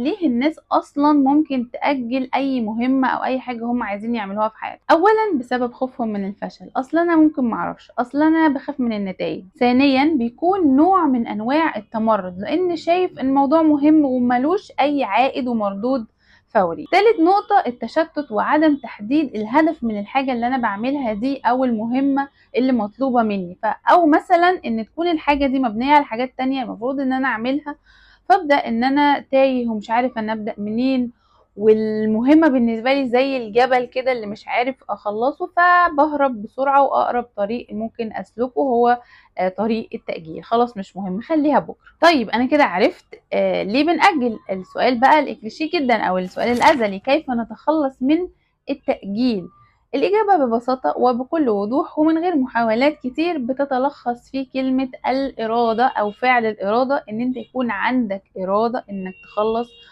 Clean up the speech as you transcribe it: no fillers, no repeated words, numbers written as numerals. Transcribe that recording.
ليه الناس اصلا ممكن تأجل اي مهمة او اي حاجة هم عايزين يعملوها في حياتهم. اولا بسبب خوفهم من الفشل، اصلا انا ممكن معرفش، اصلا انا بخاف من النتائج. ثانيا بيكون نوع من انواع التمرد، لان شايف ان الموضوع مهم وملوش اي عائد ومردود فوري. تالت نقطة التشتت وعدم تحديد الهدف من الحاجة اللي أنا بعملها دي أو المهمة اللي مطلوبة مني. أو مثلا إن تكون الحاجة دي مبنية على حاجات تانية المفروض إن أنا أعملها، فابدأ إن أنا تايه ومش عارف أنا أبدأ منين، والمهمة بالنسبة لي زي الجبل كده اللي مش عارف أخلصه، فبهرب بسرعة. وأقرب طريق ممكن أسلكه هو طريق التأجيل. خلاص مش مهم، خليها بكرة. طيب أنا كده عرفت ليه بنأجل. السؤال بقى الإكليشيه جدا أو السؤال الأزلي، كيف نتخلص من التأجيل؟ الإجابة ببساطة وبكل وضوح ومن غير محاولات كتير بتتلخص في كلمة الإرادة أو فعل الإرادة. إن أنت يكون عندك إرادة إنك تخلص